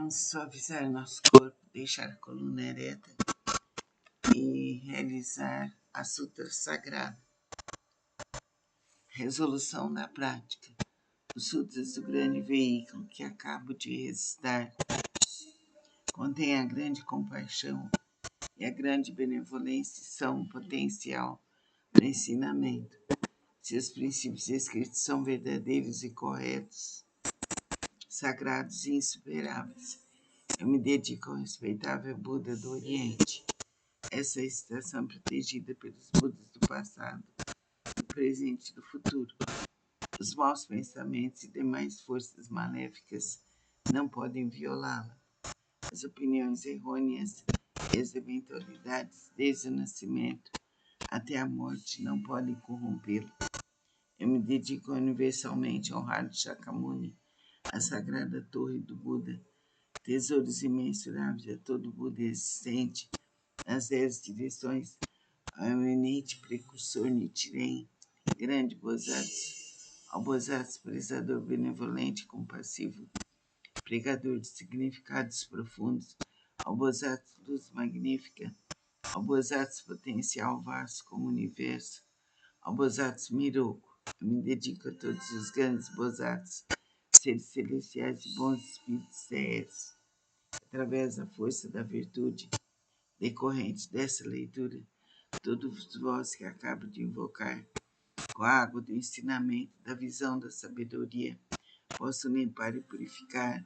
Vamos suavizar nosso corpo, deixar a coluna ereta e realizar a Sutra Sagrada. Resolução da prática. Os Sutras do grande veículo que acabo de recitar contém a grande compaixão e a grande benevolência são um potencial para ensinamento. Se os princípios escritos são verdadeiros e corretos, sagrados e insuperáveis, eu me dedico ao respeitável Buda do Oriente. Essa é a citação protegida pelos Budas do passado, do presente e do futuro. Os maus pensamentos e demais forças maléficas não podem violá-la. As opiniões errôneas e as eventualidades desde o nascimento até a morte não podem corrompê-la. Eu me dedico universalmente a honrar Shakyamuni, a sagrada torre do Buda, tesouros imensuráveis a todo Buda existente, nas 10 direções, ao eminente precursor Nichiren, grande Bosatsu, ao Bosatsu prezador benevolente e compassivo, pregador de significados profundos, ao Bosatsu luz magnífica, ao Bosatsu potencial vasto como o universo, ao Bosatsu Miroku. Eu me dedico a todos os grandes Bosatsus, seres celestiais e bons espíritos terrestres. Através da força da virtude decorrente dessa leitura, todos vós que acabo de invocar, com a água do ensinamento, da visão da sabedoria, posso limpar e purificar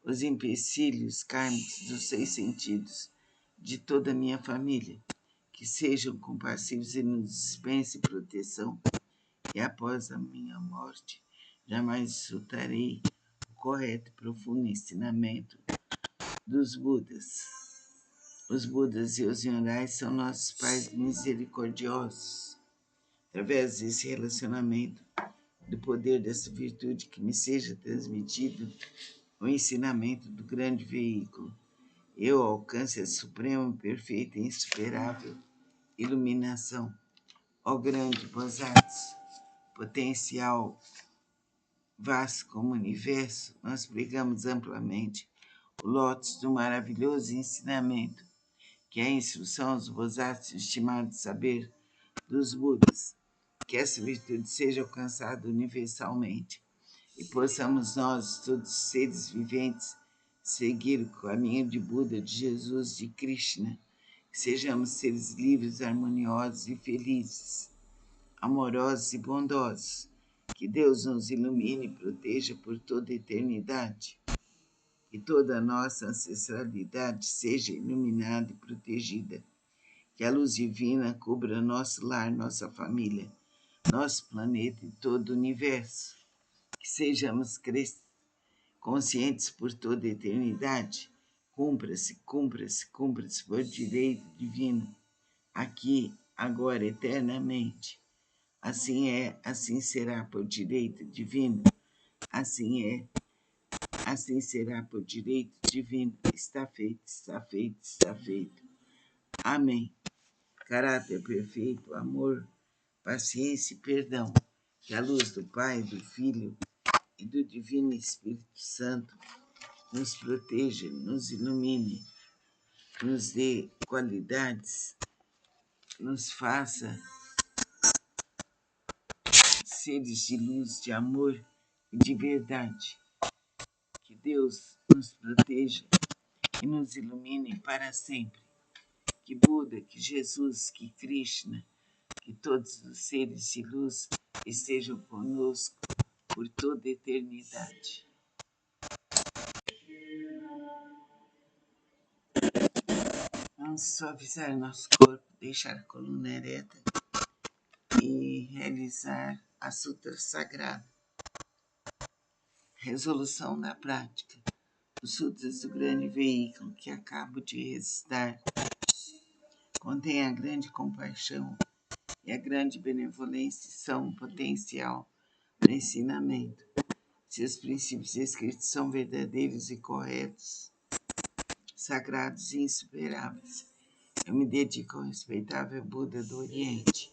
os empecilhos kármicos dos 6 sentidos de toda a minha família, que sejam compassivos e nos dispensem proteção, e após a minha morte jamais soltarei o correto e profundo ensinamento dos Budas. Os Budas e os Nyorais são nossos pais misericordiosos. Através desse relacionamento, do poder dessa virtude, que me seja transmitido o ensinamento do grande veículo, eu alcance a suprema, perfeita e insuperável iluminação. Ó grande Bosatsu, potencial vasto como o universo, nós pregamos amplamente o lótus do maravilhoso ensinamento, que é a instrução aos Bosatsus, estimado saber dos Budas, que essa virtude seja alcançada universalmente e possamos nós, todos os seres viventes, seguir o caminho de Buda, de Jesus, de Krishna, que sejamos seres livres, harmoniosos e felizes, amorosos e bondosos, que Deus nos ilumine e proteja por toda a eternidade, que toda a nossa ancestralidade seja iluminada e protegida, que a luz divina cubra nosso lar, nossa família, nosso planeta e todo o universo, que sejamos conscientes por toda a eternidade. Cumpra-se, cumpra-se, cumpra-se por direito divino, aqui, agora, eternamente. Assim é, assim será por direito divino. Assim é, assim será por direito divino. Está feito, está feito, está feito. Amém. Caráter perfeito, amor, paciência e perdão. Que a luz do Pai, do Filho e do Divino Espírito Santo nos proteja, nos ilumine, nos dê qualidades, nos faça seres de luz, de amor e de verdade. Que Deus nos proteja e nos ilumine para sempre. Que Buda, que Jesus, que Krishna, que todos os seres de luz estejam conosco por toda a eternidade. Vamos suavizar nosso corpo, deixar a coluna ereta e realizar a Sutra Sagrada. Resolução da prática. Os Sutras do grande veículo que acabo de recitar contém a grande compaixão e a grande benevolência são um potencial para ensinamento. Se os princípios escritos são verdadeiros e corretos, sagrados e insuperáveis, eu me dedico ao respeitável Buda do Oriente.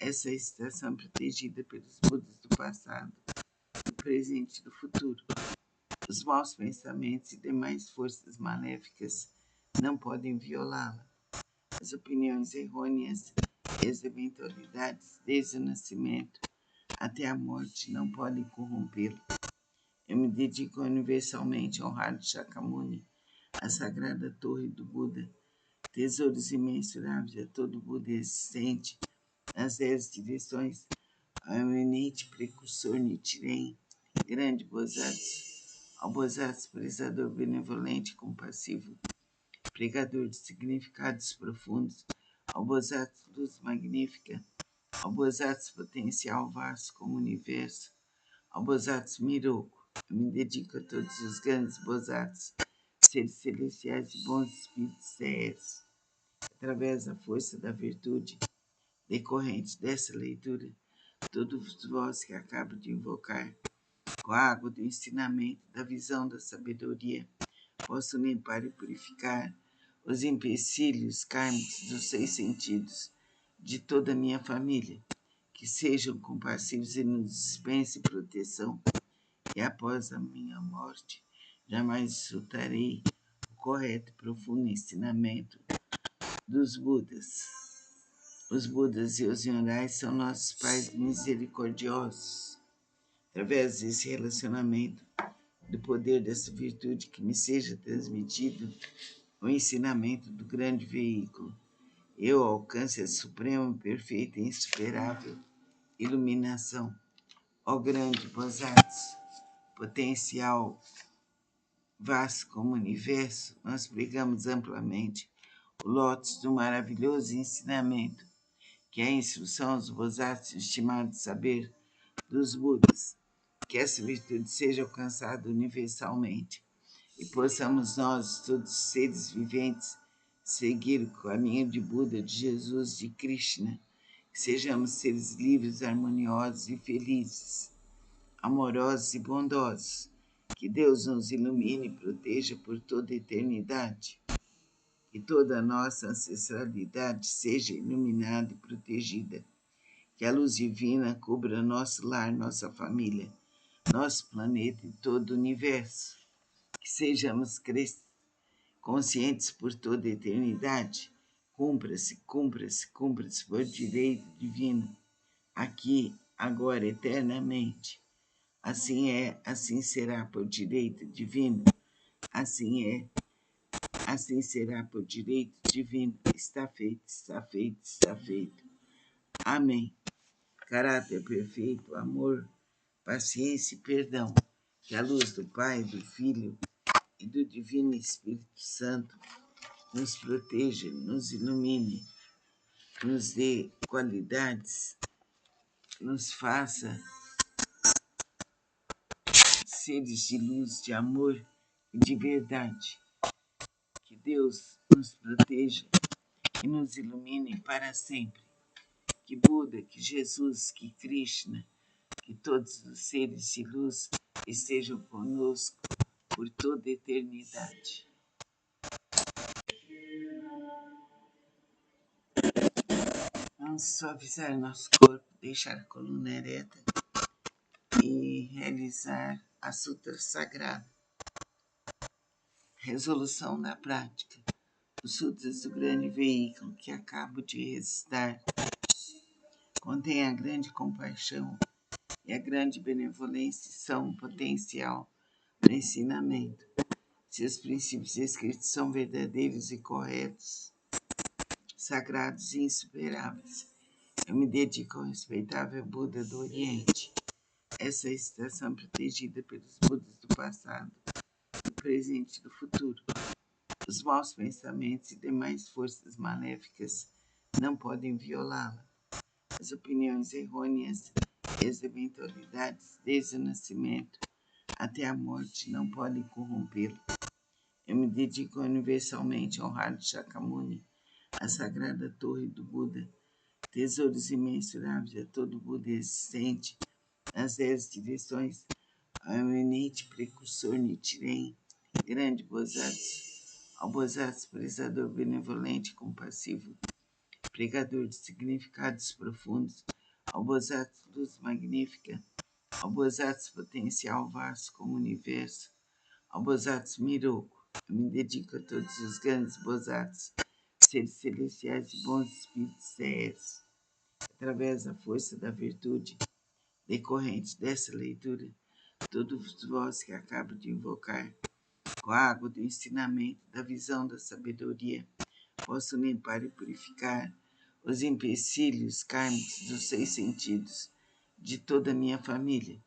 Essa é a citação protegida pelos Budas do passado, do presente e do futuro. Os maus pensamentos e demais forças maléficas não podem violá-la. As opiniões errôneas e as eventualidades desde o nascimento até a morte não podem corrompê-la. Eu me dedico universalmente ao honrar Shakyamuni, a sagrada torre do Buda, tesouros imensuráveis a todo Buda existente, nas 10 direções, ao eminente precursor Nichiren, grande Bosatsu, ao Bosatsu prezador benevolente e compassivo, pregador de significados profundos, ao Bosatsu luz magnífica, ao Bosatsu potencial vasto como o universo, ao Bosatsu Miroku. Eu me dedico a todos os grandes Bosatsus, seres celestiais e bons espíritos terrestres, através da força da virtude decorrente dessa leitura. Todos vós que acabo de invocar, com a água do ensinamento, da visão, da sabedoria, posso limpar e purificar os empecilhos kármicos dos 6 sentidos de toda a minha família, que sejam compassivos e nos dispensem proteção, e após a minha morte jamais soltarei o correto e profundo ensinamento dos Budas. Os Budas e os Nyorais são nossos pais misericordiosos. Através desse relacionamento, do poder dessa virtude, que me seja transmitido o ensinamento do grande veículo, eu alcance a suprema, perfeita e insuperável iluminação. Ó grande Bosatsu, potencial vasto como o universo, nós pregamos amplamente o lótus do maravilhoso ensinamento, que é a instrução aos Bosatsus, estimado saber dos Budas, que essa virtude seja alcançada universalmente e possamos nós, todos os seres viventes, seguir o caminho de Buda, de Jesus, de Krishna, que sejamos seres livres, harmoniosos e felizes, amorosos e bondosos, que Deus nos ilumine e proteja por toda a eternidade, que toda a nossa ancestralidade seja iluminada e protegida, que a luz divina cubra nosso lar, nossa família, nosso planeta e todo o universo, que sejamos conscientes por toda a eternidade. Cumpra-se, cumpra-se, cumpra-se por direito divino, aqui, agora, eternamente. Assim é, assim será por direito divino. Assim é, assim será por direito divino. Está feito, está feito, está feito. Amém. Caráter perfeito, amor, paciência e perdão. Que a luz do Pai, do Filho e do Divino Espírito Santo nos proteja, nos ilumine, nos dê qualidades, nos faça seres de luz, de amor e de verdade. Que Deus nos proteja e nos ilumine para sempre. Que Buda, que Jesus, que Krishna, que todos os seres de luz estejam conosco por toda a eternidade. Vamos suavizar nosso corpo, deixar a coluna ereta e realizar a Sutra Sagrada. Resolução da prática. Os Sutras do grande veículo que acabo de recitar contém a grande compaixão e a grande benevolência são um potencial para ensinamento. Se os princípios escritos são verdadeiros e corretos, sagrados e insuperáveis, eu me dedico ao respeitável Buda do Oriente. Essa estação protegida pelos Budas do passado, do presente e do futuro. Os maus pensamentos e demais forças maléficas não podem violá-la. As opiniões errôneas e as eventualidades desde o nascimento até a morte não podem corrompê-la. Eu me dedico universalmente ao honrar Shakyamuni, a sagrada torre do Buda, tesouros imensuráveis a todo Buda existente, nas 10 direções, ao eminente precursor Nichiren, grande Bosatsu, ao Bosatsu prezador benevolente e compassivo, pregador de significados profundos, ao Bosatsu luz magnífica, ao Bosatsu potencial vasto como o universo, ao Bodhisattva Miroku. Eu me dedico a todos os grandes Bodhisattvas, seres celestiais e bons espíritos terrestres. Através da força da virtude decorrente dessa leitura, todos vós que acabo de invocar, com a água do ensinamento, da visão, da sabedoria, posso limpar e purificar os empecilhos kármicos dos 6 sentidos de toda a minha família,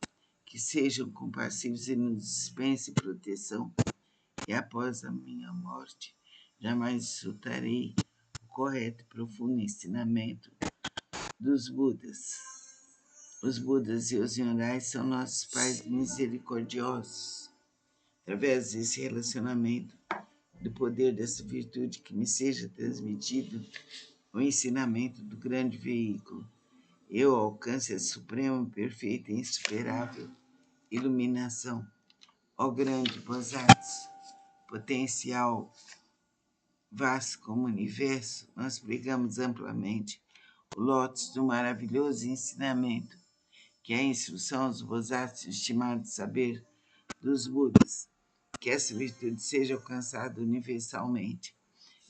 que sejam compassivos e nos dispensem proteção, e após a minha morte jamais soltarei o correto e profundo ensinamento dos Budas. Os Budas e os Nyorais são nossos pais misericordiosos. Através desse relacionamento, do poder dessa virtude, que me seja transmitido o ensinamento do grande veículo, eu alcance a suprema, perfeita e insuperável iluminação. Ó grande Bodhisattva, potencial vasto como o universo, nós pregamos amplamente o lótus do maravilhoso ensinamento, que é a instrução aos Bodhisattvas, estimado saber dos Budas, que essa virtude seja alcançada universalmente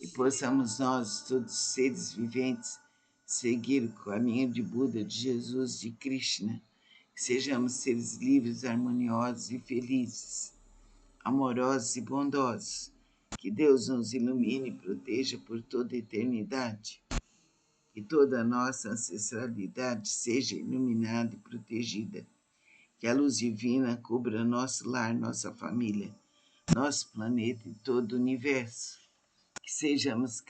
e possamos nós, todos os seres viventes, seguir o caminho de Buda, de Jesus, de Krishna, que sejamos seres livres, harmoniosos e felizes, amorosos e bondosos, que Deus nos ilumine e proteja por toda a eternidade, que toda a nossa ancestralidade seja iluminada e protegida, que a luz divina cubra nosso lar, nossa família, nosso planeta e todo o universo, que sejamos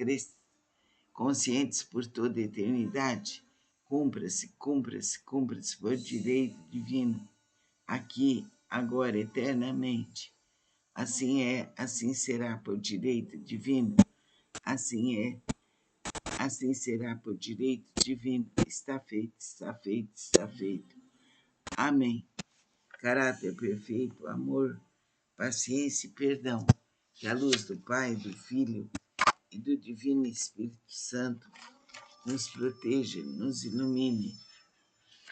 conscientes por toda a eternidade. Cumpra-se, cumpra-se, cumpra-se por direito divino, aqui, agora, eternamente. Assim é, assim será por direito divino. Assim é, assim será por direito divino. Está feito, está feito, está feito. Amém. Caráter perfeito, amor, paciência e perdão. Que a luz do Pai, do Filho e do Divino Espírito Santo nos proteja, nos ilumine,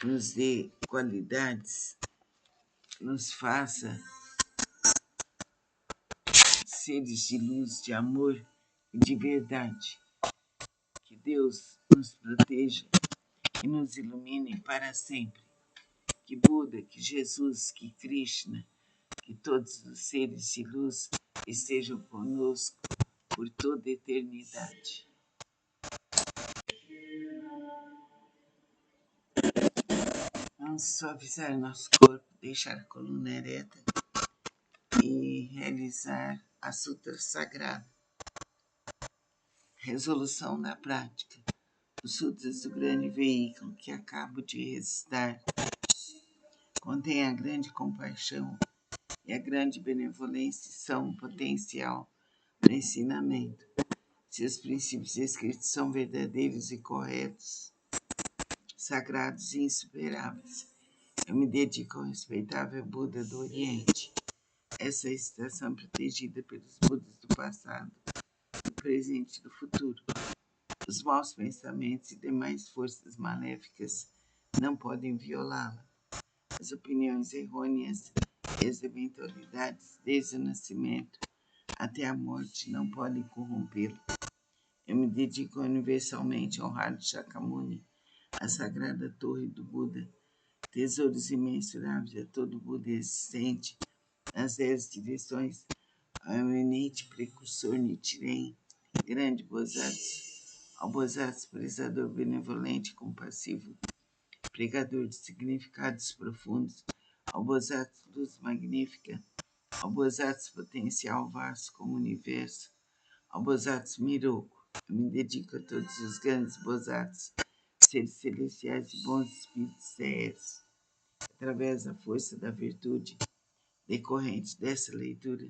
nos dê qualidades, nos faça seres de luz, de amor e de verdade. Que Deus nos proteja e nos ilumine para sempre. Que Buda, que Jesus, que Krishna, que todos os seres de luz estejam conosco por toda a eternidade. Vamos suavizar nosso corpo, deixar a coluna ereta e realizar a Sutra Sagrada. Resolução da prática. Os Sutras do grande veículo que acabo de recitar contém a grande compaixão e a grande benevolência são um potencial para ensinamento. Se os princípios escritos são verdadeiros e corretos, sagrados e insuperáveis, eu me dedico ao respeitável Buda do Oriente. Essa estação protegida pelos Budas do passado, do presente e do futuro. Os maus pensamentos e demais forças maléficas não podem violá-la. As opiniões errôneas e as eventualidades desde o nascimento até a morte não podem corrompê-la. Eu me dedico universalmente a honrar o Shakyamuni, a sagrada torre do Buda, tesouros imensuráveis a todo Buda existente, nas 10 direções, ao eminente precursor Nichiren, grande Bodhisattva, ao Bodhisattva prezador benevolente e compassivo, pregador de significados profundos, ao Bodhisattva luz magnífica, ao Bodhisattva potencial vasto como o universo, ao Bodhisattva Miroku. Eu me dedico a todos os grandes Bodhisattvas, seres celestiais e bons espíritos terrestres. Através da força da virtude decorrente dessa leitura,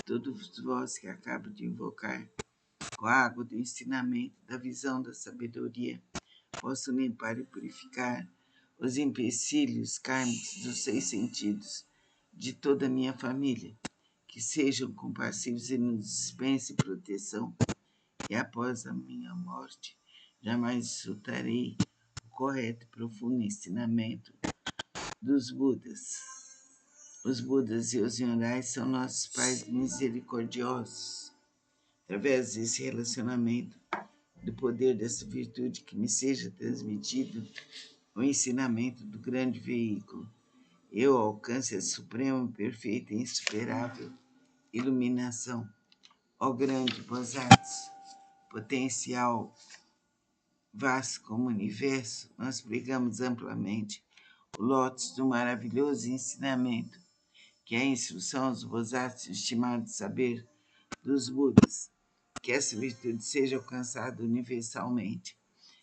todos vós que acabo de invocar, com a água do ensinamento, da visão, da sabedoria, posso limpar e purificar os empecilhos kármicos dos 6 sentidos de toda a minha família, que sejam compassivos e nos dispensem proteção, e após a minha morte jamais soltarei o correto e profundo ensinamento dos Budas. Os Budas e os Nyorais são nossos pais misericordiosos. Através desse relacionamento, do poder dessa virtude, que me seja transmitido o ensinamento do grande veículo. Eu alcance a suprema, perfeita e insuperável iluminação. Ó grande Bodhisattva, potencial vasto como o universo, nós pregamos amplamente o lótus do maravilhoso ensinamento, que é a instrução dos Bodhisattvas, estimado saber dos Budas, que essa virtude seja alcançada universalmente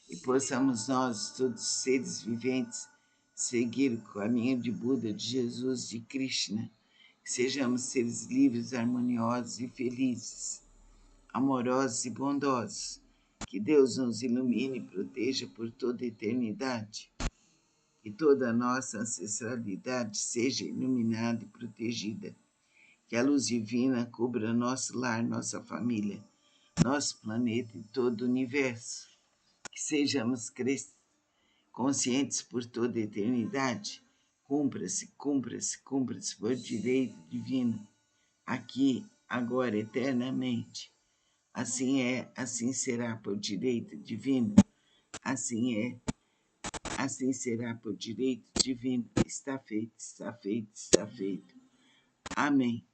e possamos nós, todos os seres viventes, seguir o caminho de Buda, de Jesus, de Krishna, que sejamos seres livres, harmoniosos e felizes, amorosos e bondosos, que Deus nos ilumine e proteja por toda a eternidade, que toda a nossa ancestralidade seja iluminada e protegida, que a luz divina cubra nosso lar, nossa família, nosso planeta e todo o universo, que sejamos conscientes por toda a eternidade. Cumpra-se, cumpra-se, cumpra-se por direito divino, aqui, agora, eternamente. Assim é, assim será por direito divino. Assim é, assim será por direito divino. Está feito, está feito, está feito. Amém.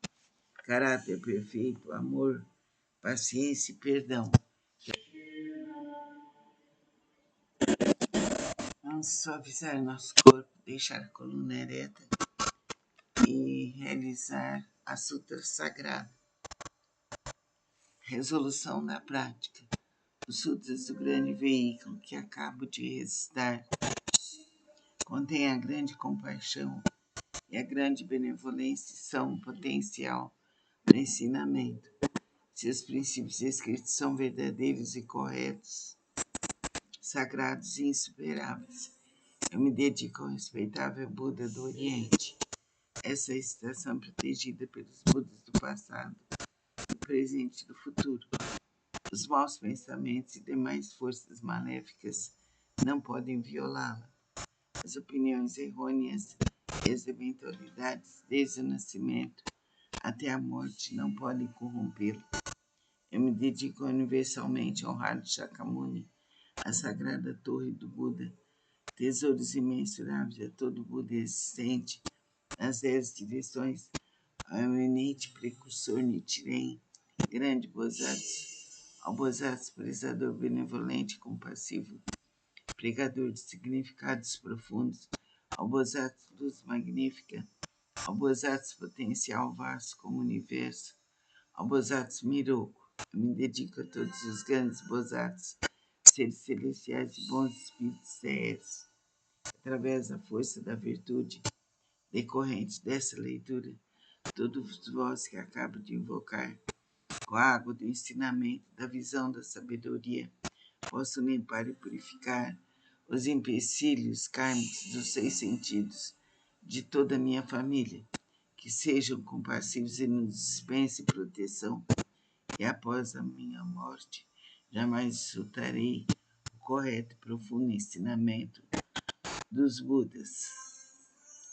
Caráter perfeito, amor, paciência e perdão. Vamos suavizar nosso corpo, deixar a coluna ereta e realizar a Sutra Sagrada. Resolução da prática. Os Sutras do grande veículo que acabo de recitar contém a grande compaixão e a grande benevolência são um potencial para ensinamento. Se os princípios escritos são verdadeiros e corretos, sagrados e insuperáveis, eu me dedico ao respeitável Buda do Oriente. Essa é a estação protegida pelos Budas do passado, do presente e do futuro. Os maus pensamentos e demais forças maléficas não podem violá-la. As opiniões errôneas e as eventualidades, desde o nascimento até a morte, não podem corrompê-lo. Eu me dedico universalmente a honrar Shakyamuni, a sagrada torre do Buda, tesouros imensuráveis a todo Buda existente, nas 10 direções, ao eminente precursor Nichiren, grande Bodhisattva, ao Bodhisattva prezador benevolente e compassivo, pregador de significados profundos, ao Bodhisattva luz magnífica, ao Bodhisattva potencial vasto como o universo, ao Bodhisattva Miroku. Eu me dedico a todos os grandes Bodhisattvas, seres celestiais e bons espíritos terrestres, através da força da virtude decorrente dessa leitura, todos vós que acabo de invocar, com a água do ensinamento, da visão, da sabedoria, posso limpar e purificar os empecilhos kármicos dos 6 sentidos de toda a minha família, que sejam compassivos e nos dispensem proteção, e após a minha morte jamais insultarei o correto e profundo ensinamento dos Budas.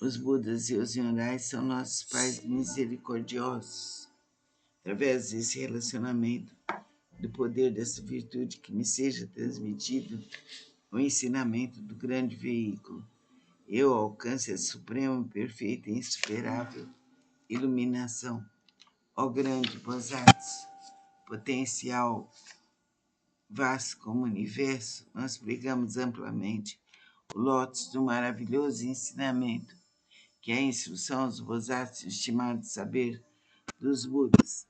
Os Budas e os Nyorais são nossos pais misericordiosos. Através desse relacionamento, do poder dessa virtude, que me seja transmitido o ensinamento do grande veículo. Eu alcance a suprema, perfeita e insuperável iluminação. Ó grande Bodhisattva, potencial vasto como o universo, nós pregamos amplamente o lótus do maravilhoso ensinamento, que é a instrução dos Bodhisattvas, estimado saber dos Budas,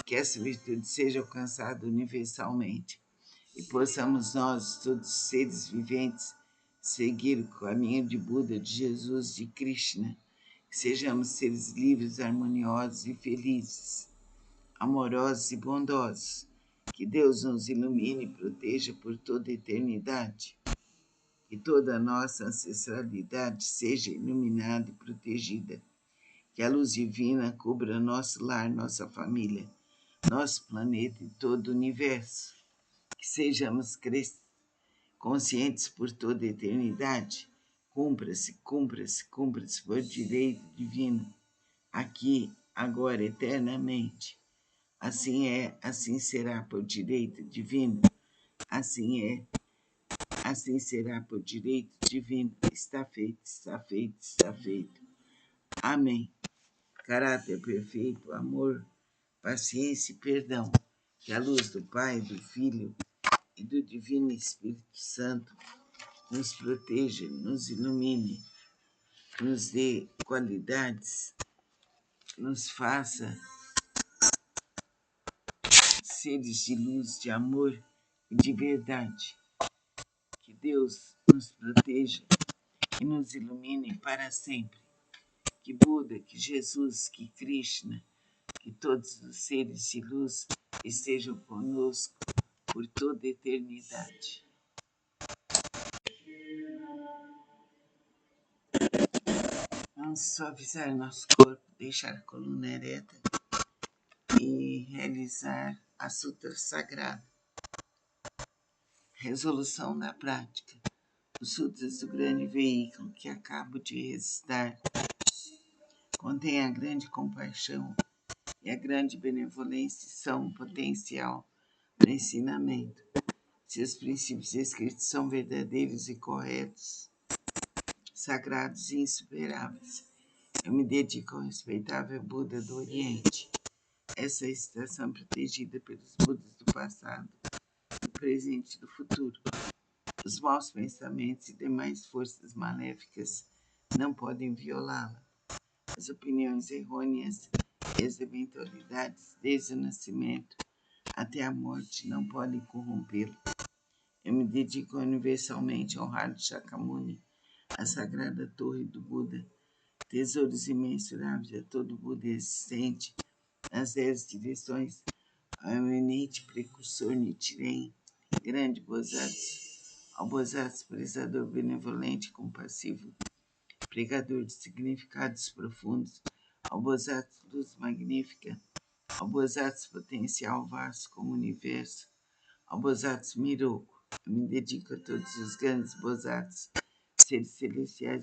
que essa virtude seja alcançada universalmente e possamos nós, todos os seres viventes, seguir o caminho de Buda, de Jesus, de Krishna, que sejamos seres livres, harmoniosos e felizes, amorosos e bondosos, que Deus nos ilumine e proteja por toda a eternidade, que toda a nossa ancestralidade seja iluminada e protegida, que a luz divina cubra nosso lar, nossa família, nosso planeta e todo o universo, que sejamos conscientes por toda a eternidade. Cumpra-se, cumpra-se, cumpra-se por direito divino. aqui, agora, eternamente. Assim é, assim será por direito divino. Assim é, assim será por direito divino. Está feito, está feito, está feito. Amém. Caráter perfeito, amor, paciência e perdão. Que a luz do Pai, do Filho e do Divino Espírito Santo nos proteja, nos ilumine, nos dê qualidades, nos faça seres de luz, de amor e de verdade. Que Deus nos proteja e nos ilumine para sempre. Que Buda, que Jesus, que Krishna, que todos os seres de luz estejam conosco por toda a eternidade. Vamos suavizar nosso corpo, deixar a coluna ereta e realizar a Sutra Sagrada. Resolução da prática. Os Sutras do grande veículo que acabo de recitar contém a grande compaixão e a grande benevolência são um potencial para ensinamento. Se os princípios escritos são verdadeiros e corretos, sagrados e insuperáveis, eu me dedico ao respeitável Buda do Oriente. Essa estação é protegida pelos Budas do passado, do presente e do futuro. Os maus pensamentos e demais forças maléficas não podem violá-la. As opiniões errôneas e as eventualidades desde o nascimento até a morte não podem corrompê-lo. Eu me dedico universalmente a honrar Shakyamuni, a sagrada torre do Buda, tesouros imensuráveis a todo Buda existente, nas 10 direções, ao eminente precursor Nichiren, grande Bosatsu, ao Bosatsu prezador benevolente e compassivo, pregador de significados profundos, ao Bosatsu luz magnífica, ao Bosatsu potencial vasto como o universo, ao Bosatsu Miroku. Eu me dedico a todos os grandes Bosatsu, seres celestiais